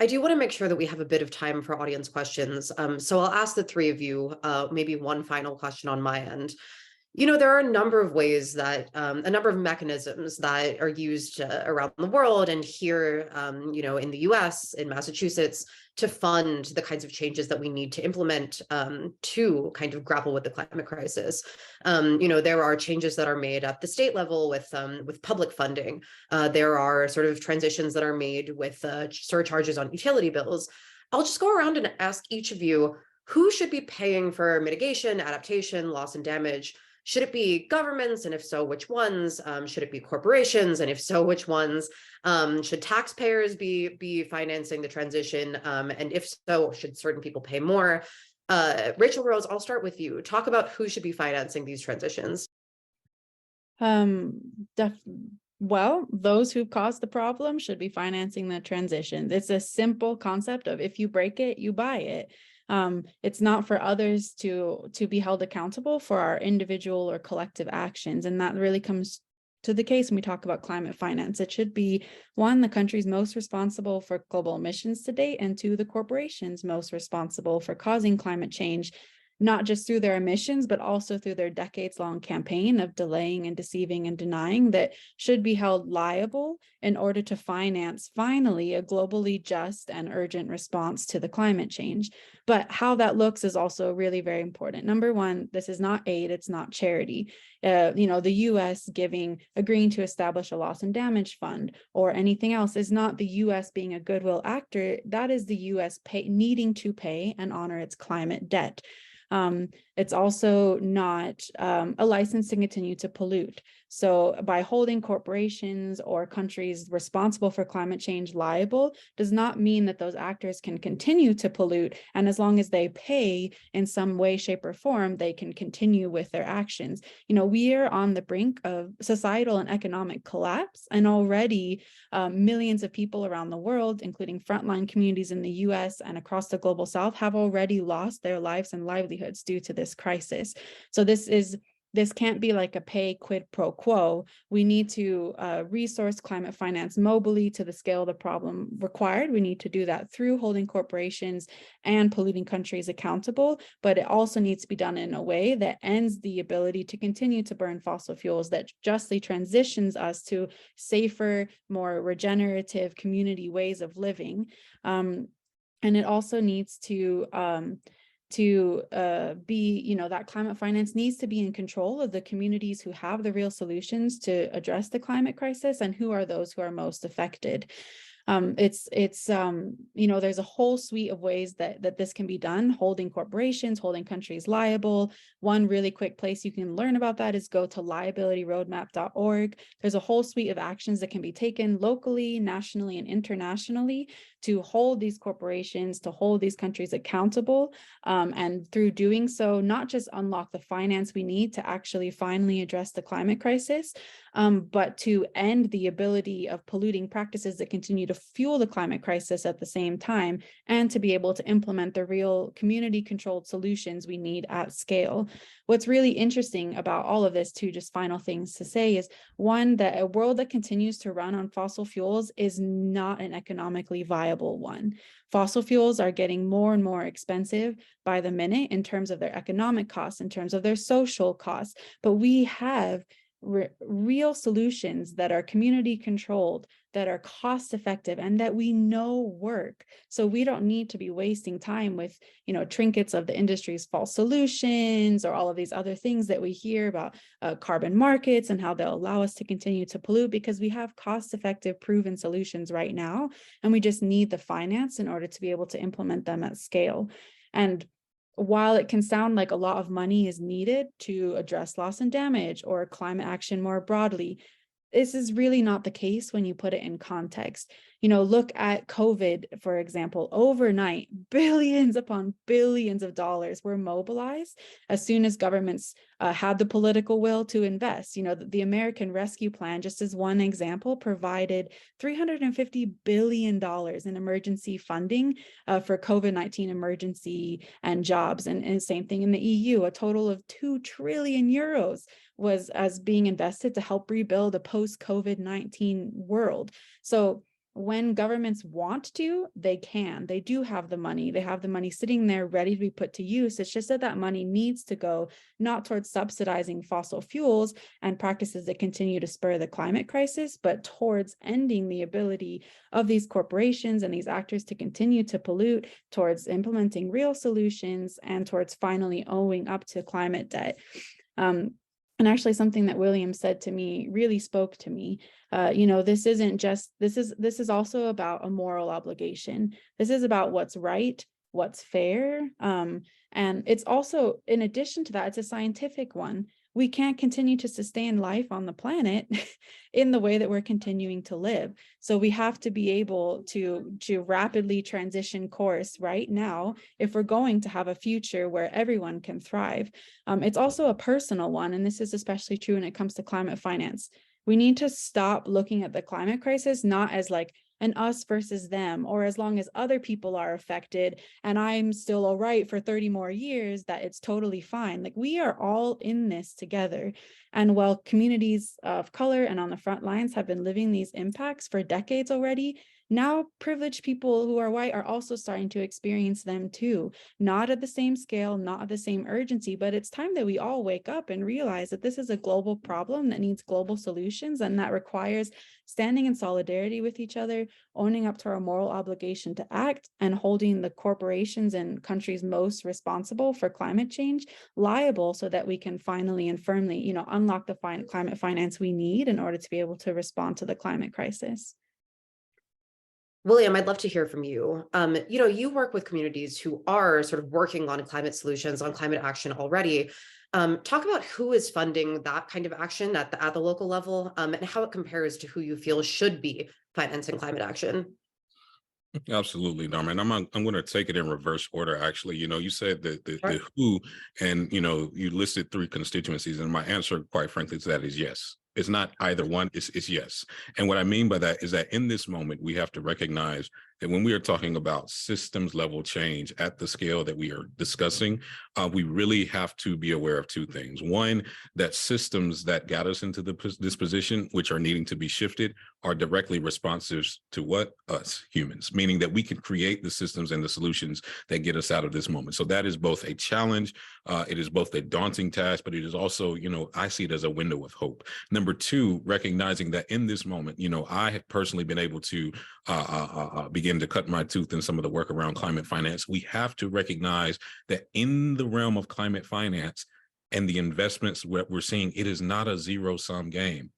I do want to make sure that we have a bit of time for audience questions. So I'll ask the three of you, maybe one final question on my end. You know, there are a number of ways that, a number of mechanisms that are used around the world and here, you know, in the US, in Massachusetts, to fund the kinds of changes that we need to implement to kind of grapple with the climate crisis. You know, there are changes that are made at the state level with public funding. There are sort of transitions that are made with surcharges on utility bills. I'll just go around and ask each of you, who should be paying for mitigation, adaptation, loss and damage? Should it be governments? And if so, which ones? Should it be corporations? And if so, which ones? Should taxpayers be financing the transition? And if so, should certain people pay more? Rachel Rose, I'll start with you. Talk about who should be financing these transitions. Well, those who've caused the problem should be financing the transition. It's a simple concept of if you break it, you buy it. It's not for others to be held accountable for our individual or collective actions. And that really comes to the case when we talk about climate finance. It should be, one, the countries most responsible for global emissions to date, and two, the corporations most responsible for causing climate change, not just through their emissions, but also through their decades-long campaign of delaying and deceiving and denying, that should be held liable in order to finance, finally, a globally just and urgent response to the climate change. But how that looks is also really very important. Number one, this is not aid, it's not charity. You know, the US agreeing to establish a loss and damage fund or anything else is not the US being a goodwill actor. That is the US needing to pay and honor its climate debt. It's also not a license to continue to pollute. So by holding corporations or countries responsible for climate change liable does not mean that those actors can continue to pollute. And as long as they pay in some way, shape, or form, they can continue with their actions. You know, we are on the brink of societal and economic collapse, and already millions of people around the world, including frontline communities in the US and across the global South, have already lost their lives and livelihoods due to this crisis. So this can't be like a pay quid pro quo. We need to resource climate finance mobily to the scale of the problem required. We need to do that through holding corporations and polluting countries accountable, but it also needs to be done in a way that ends the ability to continue to burn fossil fuels, that justly transitions us to safer, more regenerative community ways of living. And it also needs to be, you know, that climate finance needs to be in control of the communities who have the real solutions to address the climate crisis and who are those who are most affected. You know, there's a whole suite of ways that this can be done, holding corporations, holding countries liable. One really quick place you can learn about that is go to liabilityroadmap.org. There's a whole suite of actions that can be taken locally, nationally, and internationally to hold these corporations, to hold these countries accountable, and through doing so, not just unlock the finance we need to actually finally address the climate crisis, but to end the ability of polluting practices that continue to fuel the climate crisis at the same time, and to be able to implement the real community-controlled solutions we need at scale. What's really interesting about all of this, too, just final things to say, is one, that a world that continues to run on fossil fuels is not an economically viable one. Fossil fuels are getting more and more expensive by the minute in terms of their economic costs, in terms of their social costs, but we have real solutions that are community controlled, that are cost effective, and that we know work. So we don't need to be wasting time with, trinkets of the industry's false solutions or all of these other things that we hear about, carbon markets and how they'll allow us to continue to pollute, because we have cost effective proven solutions right now, and we just need the finance in order to be able to implement them at scale. And while it can sound like a lot of money is needed to address loss and damage or climate action more broadly, this is really not the case when you put it in context. Look at COVID, for example. Overnight, billions upon billions of dollars were mobilized as soon as governments had the political will to invest. The American Rescue Plan, just as one example, provided $350 billion in emergency funding for COVID-19 emergency and jobs. And same thing in the EU, a total of 2 trillion euros was as being invested to help rebuild a post-COVID-19 world. So when governments want to, they can. They do have the money. They have the money sitting there ready to be put to use. It's just that that money needs to go not towards subsidizing fossil fuels and practices that continue to spur the climate crisis, but towards ending the ability of these corporations and these actors to continue to pollute, towards implementing real solutions, and towards finally owing up to climate debt. And actually, something that William said to me really spoke to me. This is also about a moral obligation. This is about what's right, what's fair. And it's also, in addition to that, it's a scientific one. We can't continue to sustain life on the planet in the way that we're continuing to live. So we have to be able to rapidly transition course right now if we're going to have a future where everyone can thrive. It's also a personal one, and this is especially true when it comes to climate finance. We need to stop looking at the climate crisis not as like an us versus them, or as long as other people are affected and I'm still all right for 30 more years, that it's totally fine. Like, we are all in this together. And while communities of color and on the front lines have been living these impacts for decades already, now privileged people who are white are also starting to experience them too. Not at the same scale, not at the same urgency, but it's time that we all wake up and realize that this is a global problem that needs global solutions, and that requires standing in solidarity with each other, owning up to our moral obligation to act, and holding the corporations and countries most responsible for climate change liable, so that we can finally and firmly, unlock the climate finance we need in order to be able to respond to the climate crisis. William, I'd love to hear from you. You work with communities who are sort of working on climate solutions, on climate action already. Talk about who is funding that kind of action at the local level, and how it compares to who you feel should be financing climate action. Absolutely, Dharma. And I'm going to take it in reverse order. Actually, you said the who, and you listed 3 constituencies, and my answer, quite frankly, to that is yes. It's not either one, it's yes. And what I mean by that is that in this moment, we have to recognize that when we are talking about systems level change at the scale that we are discussing, we really have to be aware of 2 things. One, that systems that got us into this position, which are needing to be shifted, are directly responsive to what? Us humans, meaning that we can create the systems and the solutions that get us out of this moment. So that is both a challenge, it is both a daunting task, but it is also, I see it as a window of hope. Number 2, recognizing that in this moment, I have personally been able to begin to cut my tooth in some of the work around climate finance. We have to recognize that in the realm of climate finance and the investments we're seeing, it is not a zero-sum game.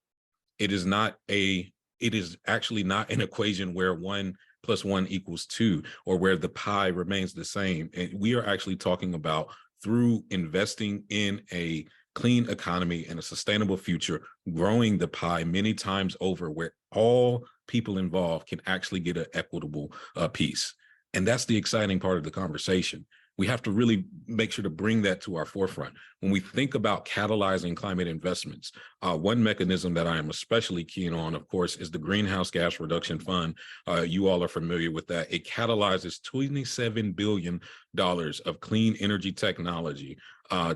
It is actually not an equation where 1 + 1 = 2, or where the pie remains the same. And we are actually talking about, through investing in a clean economy and a sustainable future, growing the pie many times over where all people involved can actually get an equitable piece. And that's the exciting part of the conversation. We have to really make sure to bring that to our forefront. When we think about catalyzing climate investments, one mechanism that I am especially keen on, of course, is the Greenhouse Gas Reduction Fund. You all are familiar with that. It catalyzes $27 billion of clean energy technology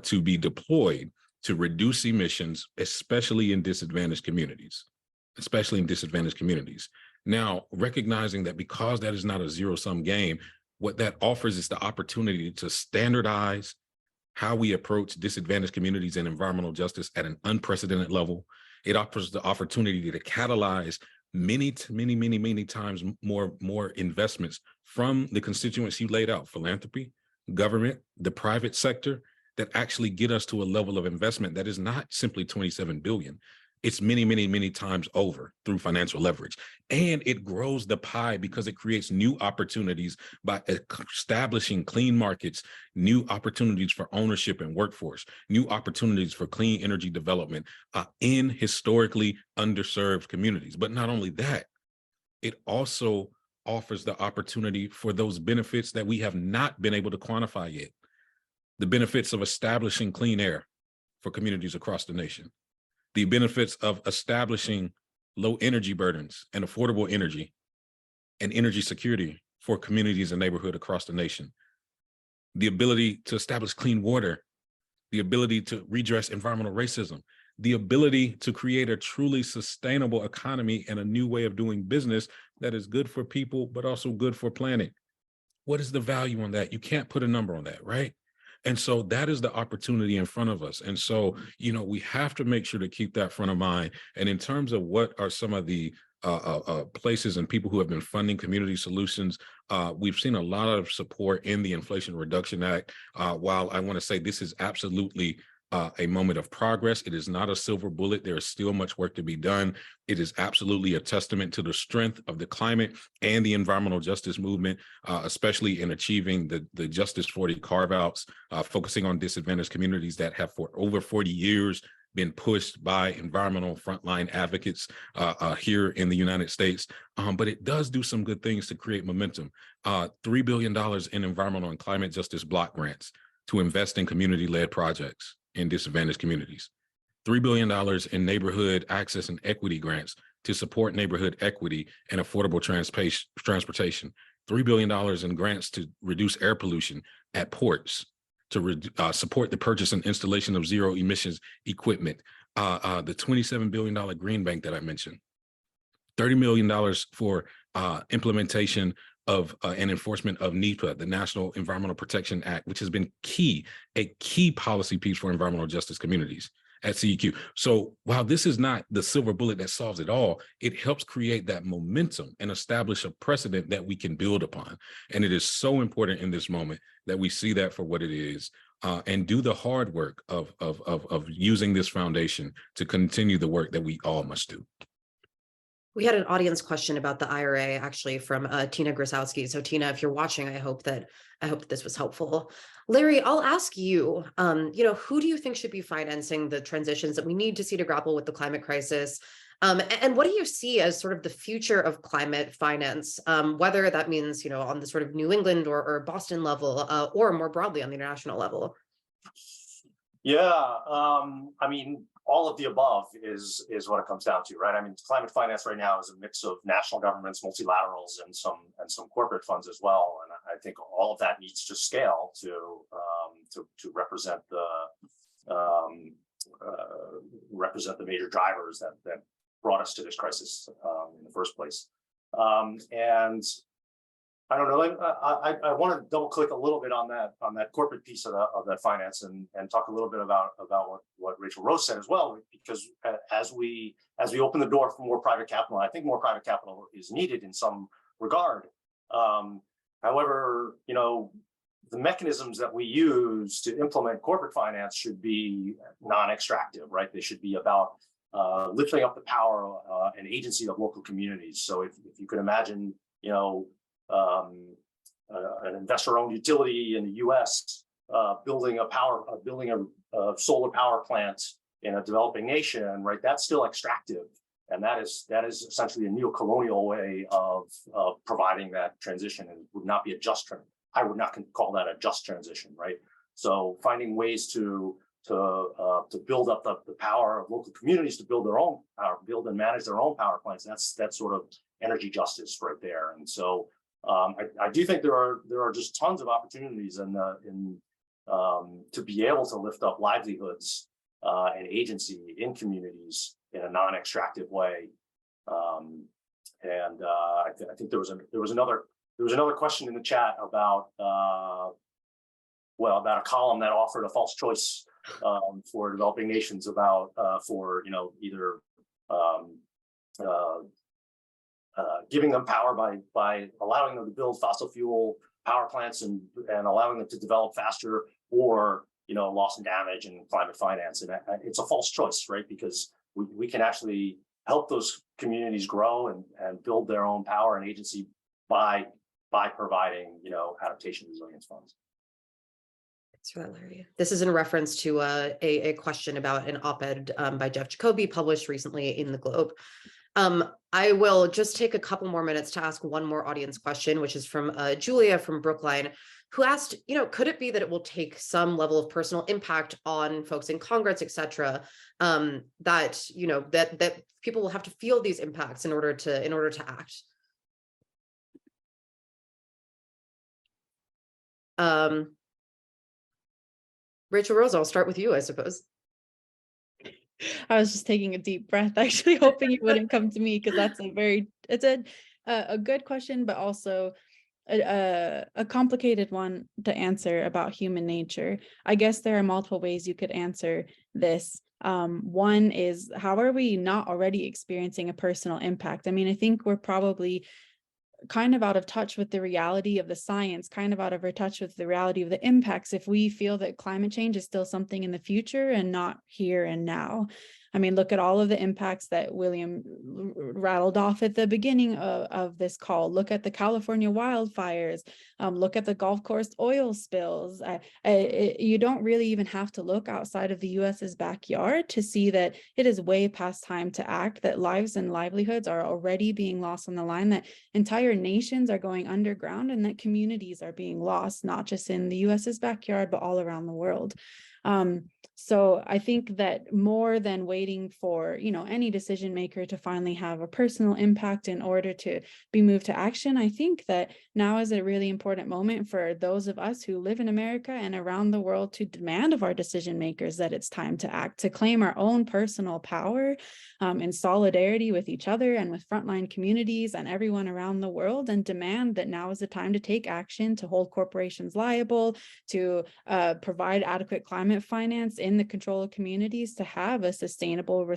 to be deployed to reduce emissions, especially in disadvantaged communities, Now, recognizing that because that is not a zero-sum game, what that offers is the opportunity to standardize how we approach disadvantaged communities and environmental justice at an unprecedented level. It offers the opportunity to catalyze many times more investments from the constituents you laid out: philanthropy, government, the private sector, that actually get us to a level of investment that is not simply 27 billion. It's many times over through financial leverage. And it grows the pie because it creates new opportunities by establishing clean markets, new opportunities for ownership and workforce, new opportunities for clean energy development in historically underserved communities. But not only that, it also offers the opportunity for those benefits that we have not been able to quantify yet. The benefits of establishing clean air for communities across the nation, the benefits of establishing low energy burdens and affordable energy and energy security for communities and neighborhoods across the nation, the ability to establish clean water, the ability to redress environmental racism, the ability to create a truly sustainable economy and a new way of doing business that is good for people, but also good for planet. What is the value on that? You can't put a number on that, right? And so that is the opportunity in front of us. And so, we have to make sure to keep that front of mind. And in terms of what are some of the places and people who have been funding community solutions, we've seen a lot of support in the Inflation Reduction Act. While I want to say this is absolutely a moment of progress, it is not a silver bullet. There is still much work to be done. It is absolutely a testament to the strength of the climate and the environmental justice movement, especially in achieving the Justice 40 carve-outs, focusing on disadvantaged communities that have for over 40 years been pushed by environmental frontline advocates here in the United States. But it does do some good things to create momentum. $3 billion in environmental and climate justice block grants to invest in community-led projects in disadvantaged communities, $3 billion in neighborhood access and equity grants to support neighborhood equity and affordable transportation, $3 billion in grants to reduce air pollution at ports, to support the purchase and installation of zero emissions equipment, the $27 billion green bank that I mentioned, $30 million for implementation of and enforcement of NEPA, the National Environmental Protection Act, which has been a key policy piece for environmental justice communities at CEQ. So while this is not the silver bullet that solves it all, it helps create that momentum and establish a precedent that we can build upon. And it is so important in this moment that we see that for what it is, and do the hard work of using this foundation to continue the work that we all must do. We had an audience question about the IRA actually from Tina Grasowski. So Tina, if you're watching, I hope that this was helpful. Larry, I'll ask you, who do you think should be financing the transitions that we need to see to grapple with the climate crisis? And what do you see as sort of the future of climate finance, whether that means, on the sort of New England or Boston level, or more broadly on the international level? Yeah, all of the above is what it comes down to, right? Climate finance right now is a mix of national governments, multilaterals, and some corporate funds as well. And I think all of that needs to scale to represent the major drivers that brought us to this crisis in the first place. And I don't know. I want to double click a little bit on that corporate piece of that finance and talk a little bit about what Rachel Rose said as well, because as we open the door for more private capital, I think more private capital is needed in some regard. However, the mechanisms that we use to implement corporate finance should be non-extractive, right? They should be about lifting up the power and agency of local communities. So if you could imagine, an investor-owned utility in the U.S. building a solar power plant in a developing nation, right, that's still extractive. And that is essentially a neo-colonial way of providing that transition, and would not be a just transition. I would not call that a just transition, right? So finding ways to build up the power of local communities to build their own power, build and manage their own power plants. That's sort of energy justice right there. And so I do think there are just tons of opportunities to be able to lift up livelihoods and agency in communities in a non-extractive way. I think there was another question in the chat about about a column that offered a false choice for developing nations about for either giving them power by allowing them to build fossil fuel power plants and allowing them to develop faster, or loss and damage and climate finance. And it's a false choice, right? Because we can actually help those communities grow and build their own power and agency by providing adaptation resilience funds. Thanks for that, Larry. This is in reference to a question about an op-ed by Jeff Jacoby published recently in the Globe. I will just take a couple more minutes to ask one more audience question, which is from Julia from Brookline, who asked, could it be that it will take some level of personal impact on folks in Congress, et cetera, that people will have to feel these impacts in order to act? Rachel Rose, I'll start with you, I suppose. I was just taking a deep breath, actually hoping you wouldn't come to me, because that's it's a good question, but also a complicated one to answer about human nature. I guess there are multiple ways you could answer this. One is, how are we not already experiencing a personal impact? I mean, I think we're probably kind of out of touch with the reality of the science, kind of out of touch with the reality of the impacts, if we feel that climate change is still something in the future and not here and now. I mean, look at all of the impacts that William rattled off at the beginning of this call. Look at the California wildfires. Look at the Gulf Coast oil spills. You don't really even have to look outside of the US's backyard to see that it is way past time to act, that lives and livelihoods are already being lost on the line, that entire nations are going underground, and that communities are being lost, not just in the US's backyard, but all around the world. So I think that more than waiting for, any decision maker to finally have a personal impact in order to be moved to action, I think that now is a really important moment for those of us who live in America and around the world to demand of our decision makers that it's time to act, to claim our own personal power in solidarity with each other and with frontline communities and everyone around the world, and demand that now is the time to take action, to hold corporations liable, to provide adequate climate finance in the control of communities, to have a sustainable,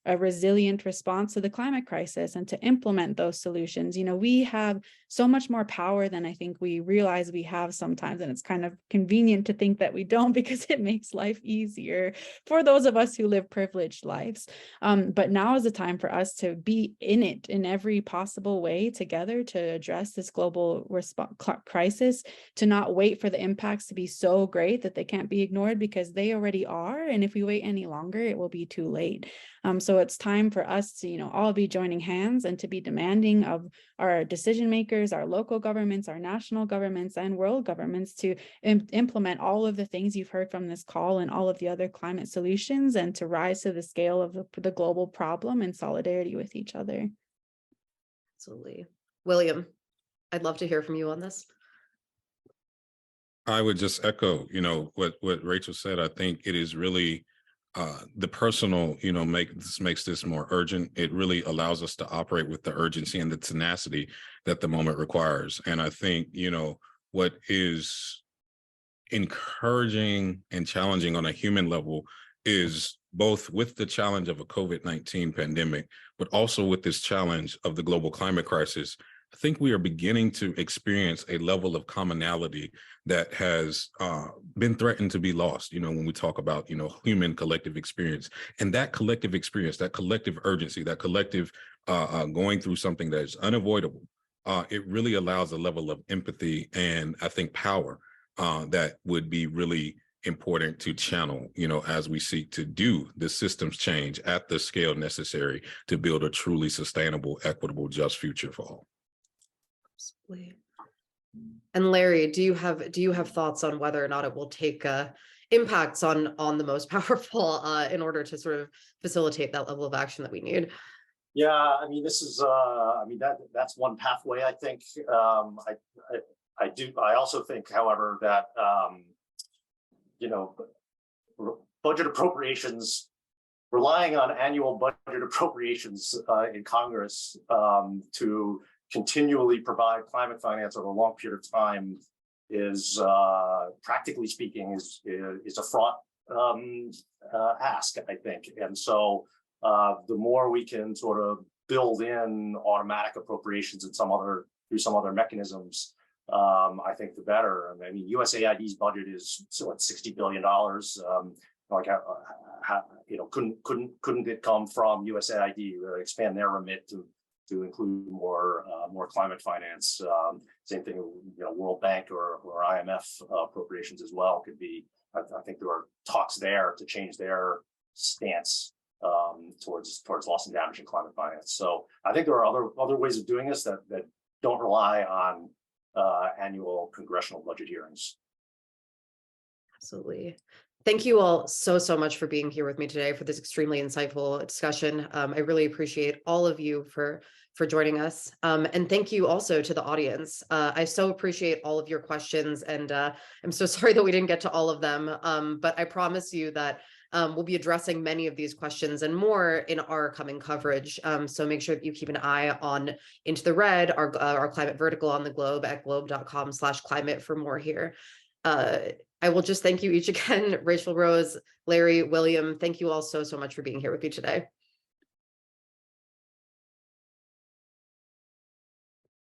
a resilient response to the climate crisis, and to implement those solutions. We have so much more power than I think we realize we have sometimes, and it's kind of convenient to think that we don't, because it makes life easier for those of us who live privileged lives. But now is the time for us to be in it in every possible way together to address this global crisis, to not wait for the impacts to be so great that they can't be ignored, because they already are. And if we wait any longer, it will be too late. So it's time for us to, all be joining hands and to be demanding of our decision makers, our local governments, our national governments, and world governments to implement all of the things you've heard from this call and all of the other climate solutions, and to rise to the scale of the global problem in solidarity with each other. Absolutely. William, I'd love to hear from you on this. I would just echo, what Rachel said. I think it is really the personal, makes this more urgent. It really allows us to operate with the urgency and the tenacity that the moment requires. And I think, what is encouraging and challenging on a human level is both with the challenge of a COVID-19 pandemic, but also with this challenge of the global climate crisis. I think we are beginning to experience a level of commonality that has been threatened to be lost, when we talk about, human collective experience. And that collective experience, that collective urgency, that collective going through something that is unavoidable, it really allows a level of empathy and, I think, power that would be really important to channel, as we seek to do the systems change at the scale necessary to build a truly sustainable, equitable, just future for all. Absolutely. And Larry, do you have thoughts on whether or not it will take impacts on the most powerful in order to sort of facilitate that level of action that we need? Yeah, I mean, this is, that's one pathway, I think. I also think, however, that, budget appropriations, relying on annual budget appropriations in Congress to continually provide climate finance over a long period of time is, practically speaking, is a fraught ask, I think. And so the more we can sort of build in automatic appropriations and through some other mechanisms, I think the better. I mean, USAID's budget is $60 billion. Couldn't it come from USAID expand their remit to include more climate finance? Same thing, World Bank or IMF appropriations as well could be. I think there are talks there to change their stance towards loss and damage and climate finance. So I think there are other ways of doing this that don't rely on annual congressional budget hearings. Absolutely. Thank you all so much for being here with me today for this extremely insightful discussion. I really appreciate all of you for joining us. And thank you also to the audience. I so appreciate all of your questions, and I'm so sorry that we didn't get to all of them, but I promise you that we'll be addressing many of these questions and more in our coming coverage. So make sure that you keep an eye on Into the Red, our climate vertical on the Globe at globe.com/climate for more here. I will just thank you each again, Rachel Rose, Larry, William. Thank you all so much for being here with me today.